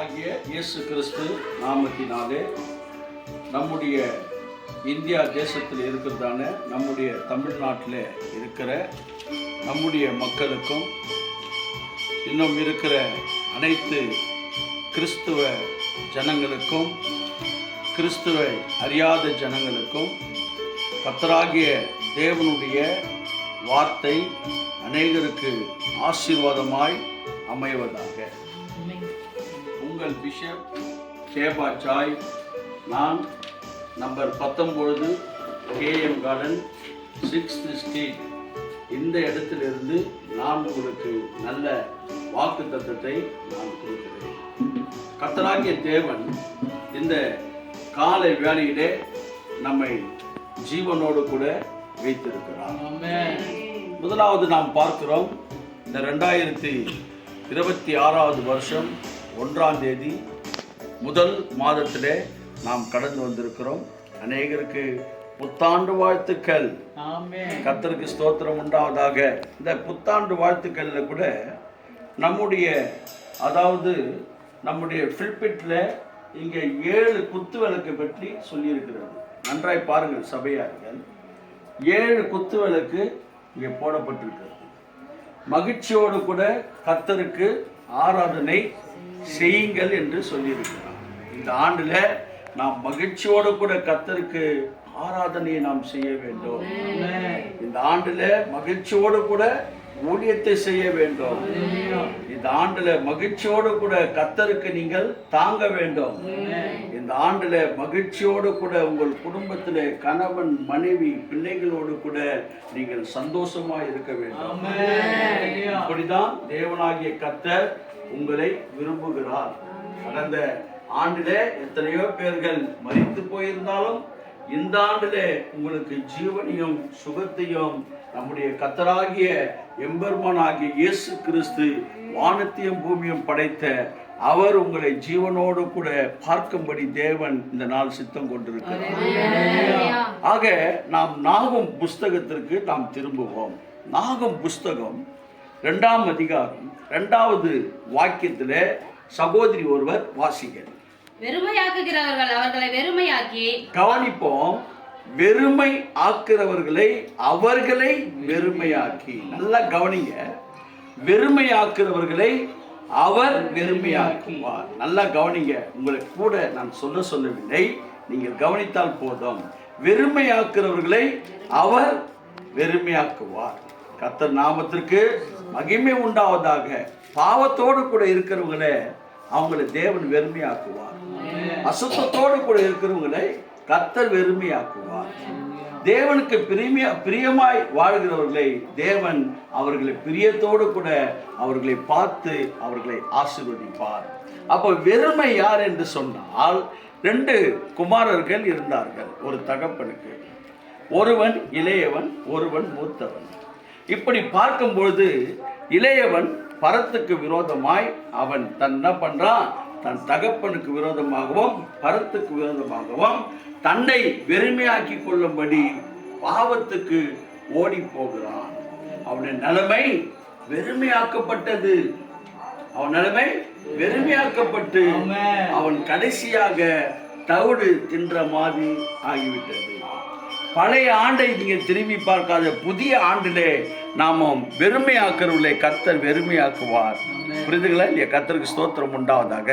ஆண்டவராகிய இயேசு கிறிஸ்து நாமத்தினாலே நம்முடைய இந்தியா தேசத்தில் இருக்கிறதான நம்முடைய தமிழ்நாட்டில் இருக்கிற நம்முடைய மக்களுக்கும் இன்னும் இருக்கிற அனைத்து கிறிஸ்துவ ஜனங்களுக்கும் கிறிஸ்துவை அறியாத ஜனங்களுக்கும் கர்த்தராகிய தேவனுடைய வார்த்தை அநேகருக்கு ஆசீர்வாதமாய் அமைவதாக. உங்கள் பிஷப் சேபா சாய். நான் number 19 KM garden 6th street இந்த இடத்திலிருந்து நான் உங்களுக்கு நல்ல வாக்கு தத்தத்தை நான் கொடுக்கிறேன். கர்த்தராகிய தேவன் இந்த காலை வேளையிலே நம்மை ஜீவனோடு கூட வைத்திருக்கிறார். முதலாவது நாம் பார்க்கிறோம், இந்த 2026 வருஷம் 1ஆம் தேதி முதல் மாதத்திலே நாம் கடந்து வந்திருக்கிறோம். அநேகருக்கு புத்தாண்டு வாழ்த்துக்கள். கர்த்தருக்கு ஸ்தோத்திரம் உண்டாவதாக. இந்த புத்தாண்டு வாழ்த்துக்கள்ல கூட நம்முடைய ஃபில்பிட்ல இங்கே 7 குத்து விளக்கு பற்றி சொல்லியிருக்கிறது. நன்றாய் பாருங்கள் சபையார்கள், 7 குத்து விளக்கு இங்கே போடப்பட்டிருக்கிறது. மகிழ்ச்சியோடு கூட கர்த்தருக்கு ஆராதனை செய்யுங்கள் என்று சொல்லியிருக்கிறார். இந்த ஆண்டுல நாம் மகிழ்ச்சியோடு கூட கர்த்தருக்கு ஆராதனையை நாம் செய்ய வேண்டும். இந்த ஆண்டுல மகிழ்ச்சியோடு கூட ஊழியத்தை செய்ய வேண்டும். இந்த ஆண்டுல மகிழ்ச்சியோடு கூட கர்த்தருக்கு நீங்கள் தாங்க வேண்டும். இந்த ஆண்டுல மகிழ்ச்சியோடு கூட உங்கள் குடும்பத்திலே கணவன் மனைவி பிள்ளைகளோடு கூட நீங்கள் சந்தோஷமா இருக்க வேண்டும். அப்படிதான் தேவனாகிய கர்த்தர் உங்களை விரும்புகிறார். கடந்த ஆண்டிலே எத்தனையோ பேர்கள் மரித்து போயிருந்தாலும் இந்த ஆண்டிலே உங்களுக்கு ஜீவனையும் சுகத்தையும் நம்முடைய கர்த்தராகிய எம்பெருமானாகிய இயேசு கிறிஸ்து வானத்தையும் பூமியும் படைத்த அவர் உங்களை ஜீவனோடு கூட பார்க்கும்படி தேவன் இந்த நாள் சித்தம் கொண்டிருக்கிறார். ஆக நாம் நாகும் புஸ்தகத்திற்கு நாம் திரும்புவோம். நாகும் புஸ்தகம் 2ஆம் அதிகாரம் 2வது வாக்கியத்திலே சகோதரி ஒருவர் வாசிக்கிறார். வெறுமையாக்குகிறவர்கள் அவர்களை வெறுமையாக்கி. கவனிப்போம், வெறுமை ஆக்குறவர்களை அவர்களை வெறுமையாக்கி. நல்லா கவனிங்க, வெறுமையாக்குறவர்களை அவர் வெறுமையாக்குவார். நல்லா கவனிங்க, உங்களை கூட நான் சொல்லவில்லை, நீங்கள் கவனித்தால் போதும். வெறுமையாக்குறவர்களை அவர் வெறுமையாக்குவார். கர்த்தர் நாமத்திற்கு மகிமை உண்டாவதாக. பாவத்தோடு கூட இருக்கிறவங்களை அவங்களை தேவன் வெறுமையாக்குவார். அசுத்தத்தோடு கூட இருக்கிறவங்களை கர்த்தர் வெறுமையாக்குவார். தேவனுக்கு பிரியமாய் வாழ்கிறவர்களை தேவன் அவர்களை பிரியத்தோடு கூட அவர்களை பார்த்து அவர்களை ஆசீர்வதிப்பார். அப்போ வெறுமை யார் என்று சொன்னால், 2 குமாரர்கள் இருந்தார்கள் ஒரு தகப்பனுக்கு. ஒருவன் இளையவன், ஒருவன் மூத்தவன். இப்படி பார்க்கும்பொழுது இளையவன் பரத்துக்கு விரோதமாய் அவன் என்ன பண்றான், தன் தகப்பனுக்கு விரோதமாகவும் பரத்துக்கு விரோதமாகவும் தன்னை வெறுமையாக்கி கொள்ளும்படி பாவத்துக்கு ஓடி போகிறான். அவனுடைய நிலைமை வெறுமையாக்கப்பட்டது. அவன் நிலைமை வெறுமையாக்கப்பட்டு அவன் கடைசியாக தவிடு தின்ற மாதிரி ஆகிவிட்டது. பழைய ஆண்டை நீங்க திரும்பி பார்க்காத புதிய ஆண்டிலே நாமும் வெறுமையாக்குறவர்களை கர்த்தர் வெறுமையாக்குவார். புரியுதுங்களா இல்லையா? கர்த்தருக்கு ஸ்தோத்திரம் உண்டாவதாக.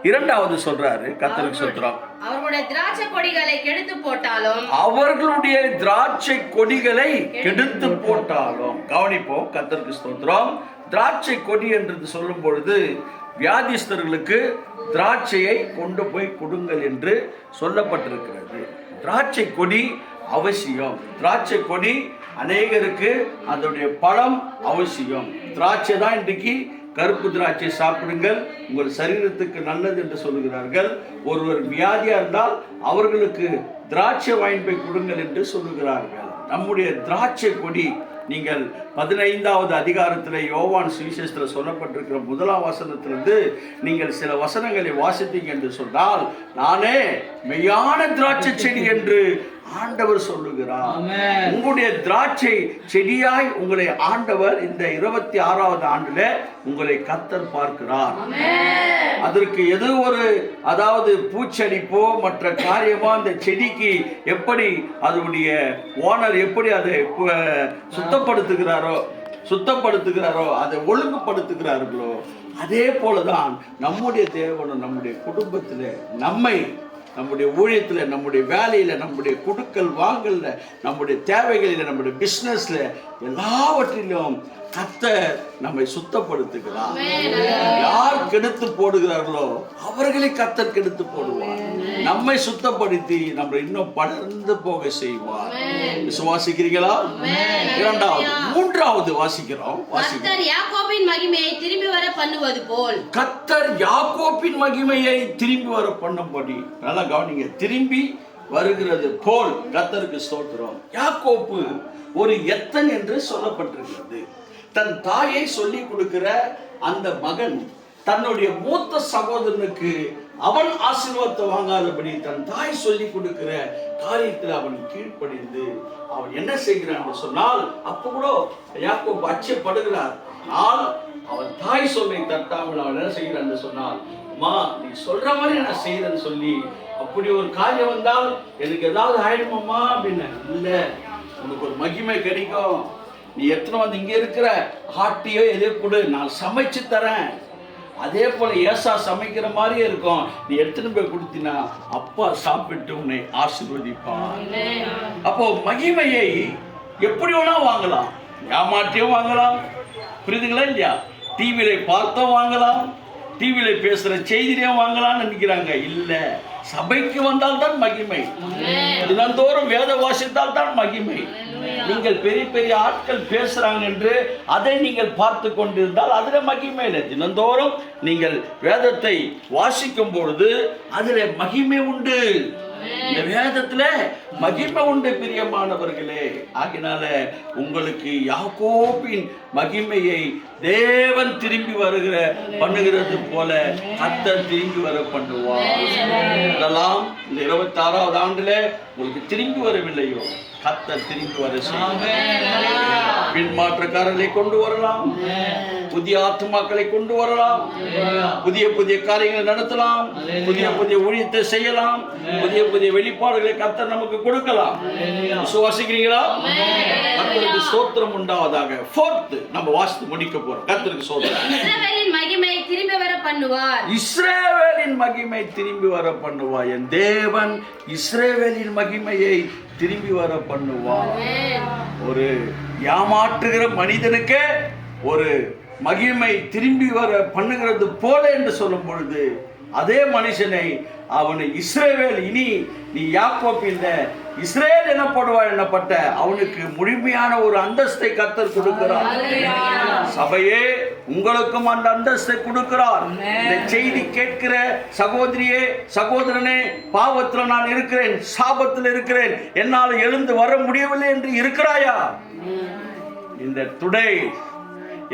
2வது சொல்றாரு, கர்த்தருக்கு ஸ்தோத்திரம். அவர்களுடைய திராட்சை கொடிகளை கெடுத்து போட்டாலும், அவர்களுடைய திராட்சை கொடிகளை கெடுத்து போட்டாலும். கவனிப்போம், கர்த்தருக்கு ஸ்தோத்திரம். திராட்சை கொடி என்று சொல்லும் பொழுது வியாதிஸ்தர்களுக்கு திராட்சையை கொண்டு போய் கொடுங்கள் என்று சொல்லப்பட்டிருக்கிறது. திராட்சை கொடி அவசியம். திராட்சை கொடி அநேகருக்கு அதனுடைய பழம் அவசியம். திராட்சை தான் இன்றைக்கு கருப்பு திராட்சை சாப்பிடுங்கள், உங்கள் சரீரத்துக்கு நல்லது என்று சொல்லுகிறார்கள். ஒருவர் வியாதியா இருந்தால் அவர்களுக்கு திராட்சை வாங்கி போய் கொடுங்கள் என்று சொல்லுகிறார்கள். நம்முடைய திராட்சை கொடி நீங்கள் 15வது அதிகாரத்தில் யோவான் சுவிசேஷத்தில் சொல்லப்பட்டிருக்கிற 1ஆம் வசனத்திலிருந்து நீங்கள் சில வசனங்களை வாசித்தீங்க என்று சொன்னால், நானே மெய்யான திராட்சை செடி என்று ஆண்டவர் சொல்லுகிறார். உங்களுடைய திராட்சை செடியாய் உங்களை ஆண்டவர் இந்த 26வது ஆண்டுல உங்களை கர்த்தர் பார்க்கிறார். அதற்கு எது ஒரு அதாவது பூச்செடிப்போ மற்ற காரியமோ அந்த செடிக்கு எப்படி அதனுடைய ஓனர் எப்படி அதை சுத்தப்படுத்துகிறாரோ அதை ஒழுங்குபடுத்துகிறார்களோ அதே போலதான் நம்முடைய தேவனும் நம்முடைய குடும்பத்தில் நம்முடைய ஊழியத்தில் நம்முடைய வேலையில் நம்முடைய குடுக்கல் வாங்கல்ல நம்முடைய தேவைகளில் நம்முடைய பிஸ்னஸ்ல எல்லாவற்றிலும் கர்த்தர் நம்மை சுத்தப்படுத்துகிறார். யார் கெடுத்து போடுகிறார்களோ அவர்களை கர்த்தர் கெடுத்து போடுவார். நம்மை சுத்தப்படுத்தி நம்மை இன்னும் படர்ந்து போக செய்வார். விசுவாசிக்கிறீங்களா? மூன்றாவது வாசிக்கிறோம். கர்த்தர் யாக்கோபின் மகிமையை திரும்பி வர பண்ணுவது போல். கர்த்தர் யாக்கோபின் மகிமையை திரும்பி வர பண்ணும்படி நல்லா கவனிங்க. திரும்பி வருகிறது போல் கர்த்தருக்கு ஸ்தோத்திரம். யாக்கோப்பு ஒரு எத்தன் என்று சொல்லப்பட்டிருக்கிறது. தன் தாயை சொல்லிக் கொடுக்கிற அந்த மகன் தன்னுடைய மூத்த சகோதரனுக்கு அவன் ஆசீர்வாதத்தை வாங்காதபடி தன் தாய் சொல்லிக் கொடுக்கிற காரியத்தில் அவன் கீழ்ப்படிந்து அவன் என்ன செய்கிறான் சொன்னால், அப்ப கூட யாக்கோபு அச்சப்படுகிறார். ஆனால் அவன் தாய் சொல்லை தட்டாமல் அவன் என்ன செய்கிறான் சொன்னால், அம்மா நீ சொல்ற மாதிரி நான் செய்யறேன்னு சொல்லி அப்படி ஒரு காரியம் வந்தால் எனக்கு ஏதாவது ஆயிடுமாம்மா அப்படின்னு. இல்லை, உனக்கு ஒரு மகிமை கிடைக்கும். நீ எத்தனை வந்து இங்கே இருக்கிற ஹாட்டியோ எதோ கொடு, நான் சமைச்சு தரேன். அதே போல ஏசா சமைக்கிற மாதிரியே இருக்கும். நீ எடுத்துன்னு போய் கொடுத்தினா அப்பா சாப்பிட்டு உன்னை ஆசீர்வதிப்பான். அப்போ மகிமையை எப்படி வேணா வாங்கலாம். ஏமாற்றியும் வாங்கலாம், புரியுதுங்களா இல்லையா? டிவியில பார்த்தோம் வாங்கலாம், டிவியில பேசுற செய்தியும் வாங்கலாம்னு நினைக்கிறாங்க. இல்ல, சபைக்கு வந்தால் தான் மகிமை. தினந்தோறும் வேத வாசித்தால் தான் மகிமை. நீங்கள் பெரிய பெரிய ஆட்கள் பேசுறாங்க என்று அதை நீங்கள் பார்த்து கொண்டிருந்தால் அதுல மகிமை இல்லை. தினந்தோறும் நீங்கள் வேதத்தை வாசிக்கும் பொழுது அதுல மகிமை உண்டு. இந்த வேதத்துல மகிமை உண்டு பிரியமானவர்களே. ஆகினால உங்களுக்கு யாக்கோபின் மகிமையை தேவன் திரும்பி பண்ணுகிறது போல கர்த்தர் திரும்பி வர பண்ணுவார். இதெல்லாம் இந்த 26வது ஆண்டுல உங்களுக்கு திரும்பி வரவில்லையோ கர்த்தர் திரும்பி வர செய்வார். பின்மாற்றக்காரர்களை கொண்டு வரலாம், புதிய ஆத்துமாக்களை கொண்டு வரலாம், புதிய புதிய காரியங்களை நடத்தலாம், புதிய புதிய ஊழியத்தை செய்யலாம், புதிய புதிய வெளிப்பாடுகளை கர்த்தர் நமக்கு கொடுக்கலாம். விசுவாசிக்கிறீங்களா? கர்த்தருக்கு ஸ்தோத்திரம் உண்டாவதாக. 4th நம்ம வாசித்து முடிக்க போறோம். கர்த்தருக்கு ஸ்தோத்திரம். இஸ்ரவேலின் மகிமை திரும்பி வர பண்ணுவார். இஸ்ரவேலின் மகிமை திரும்பி வர பண்ணுவார். என் தேவன் இஸ்ரவேலின் மகிமையை திரும்பி வர பண்ணுவார். ஒரு ஏமாற்றுகிற மனிதனுக்கு ஒரு மகிமை திரும்பி வர பண்ணுகிறது போல என்று சொல்லும் பொழுது அதே மனுஷனை அவனை இஸ்ரவேல், இனி நீ யாக்கோப் இல்ல இஸ்ரேல் என்னப்பட்ட அவனுக்கு முழுமையான ஒரு அந்தஸ்தை கர்த்தர் கொடுக்கிறார். சபையே உங்களுக்கும் அந்த அந்தஸ்தை கொடுக்கிறார். இந்த செய்தி கேட்கிற சகோதரியே சகோதரனே, பாவத்தில் நான் இருக்கிறேன், சாபத்தில் இருக்கிறேன், என்னால் எழுந்து வர முடியவில்லை என்று இருக்கிறாயா? இந்த டுடே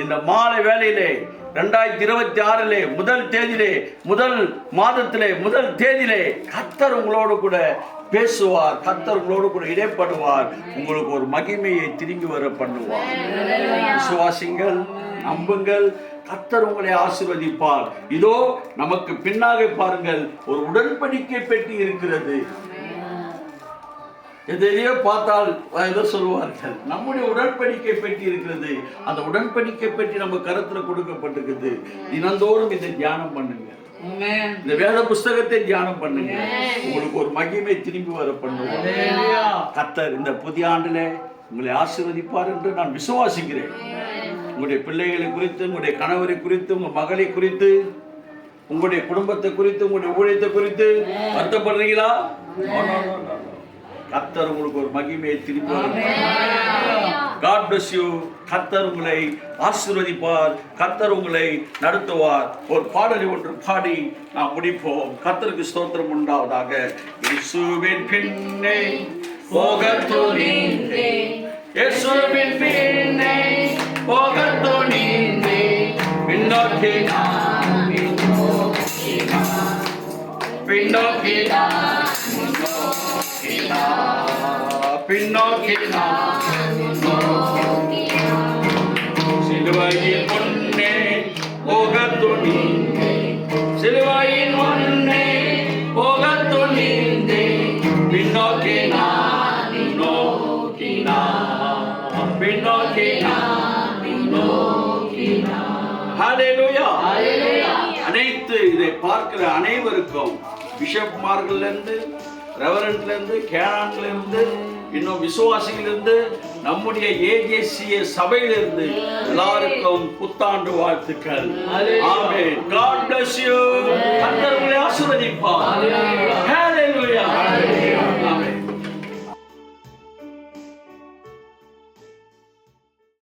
இந்த மாலை வேளையிலே 2026 முதல் தேதியிலே, முதல் மாதத்திலே, முதல் தேதியிலே கர்த்தர் உங்களோடு கூட பேசுவார். கர்த்தர் உங்களோடு கூட இடைப்படுவார். உங்களுக்கு ஒரு மகிமையை திரும்பி வர பண்ணுவார். விசுவாசிங்கள், நம்புங்கள், கர்த்தர் உங்களை ஆசீர்வதிப்பார். இதோ நமக்கு பின்னாக பாருங்கள், ஒரு உடன்படிக்கை பெட்டி இருக்கிறது. எதையோ பார்த்தால் ஏதோ சொல்லுவார்கள், நம்முடைய உடன்படிக்கை பெட்டி இருக்கிறது. அந்த உடன்படிக்கை பெட்டி நம்ம கருத்துல கொடுக்கப்பட்டிருக்குது. தினந்தோறும் இதை தியானம் பண்ணுங்க, இந்த வேத புஸ்தகத்தை தியானம் பண்ணுங்க. உங்களுக்கு ஒரு மகிமை திரும்பி வர பண்ணுவோம். கர்த்தர் இந்த புதிய ஆண்டுல உங்களை ஆசீர்வதிப்பார் என்று நான் விசுவாசிக்கிறேன். உங்களுடைய பிள்ளைகளை குறித்து, உங்களுடைய கணவரை குறித்து, உங்க மகளை குறித்து, உங்களுடைய குடும்பத்தை குறித்து, உங்களுடைய ஊழியத்தை குறித்து வருத்தப்படுறீங்களா? கர்த்தர் உங்களுக்கு ஒரு மகிமையை திரும்பி God bless you. கர்த்தர் உங்களை ஆசீர்வதிப்பார். கர்த்தர் உங்களை நடத்துவார். ஒரு பாடலை ஒன்று பாடி நாம் முடிப்போம். கர்த்தருக்கு ஸ்தோத்திரம் உண்டாவதாக. இயேசுவின் பின்னே போகத் துணிந்தேன், இயேசுவின் பின்னே போகத் துணிந்தேன், பின்னோக்கி பின்னோக்கி சிலுவையின் முன்னே போகத் துணிந்தேன், சிலுவையின் முன்னே போகத் துணிந்தேன், பின்னோக்கி நான், பின்னோக்கி நான், பின்னோக்கி நான், பின்னோக்கி நான். ஹல்லேலூயா. அனைத்து இதை பார்க்கிற அனைவருக்கும், பிஷப்மார்கள்ல இருந்து, ரெவரண்ட்ல இருந்து, கேனான்ல இருந்து, இன்னும் விசுவாசிகள் இருந்து, நம்முடைய ஏஜேசிய சபையிலிருந்து எல்லாருக்கும் புத்தாண்டு வாழ்த்துக்கள். ஆமென். God bless you. கர்த்தர் உங்களை ஆசீர்வதிப்பார்.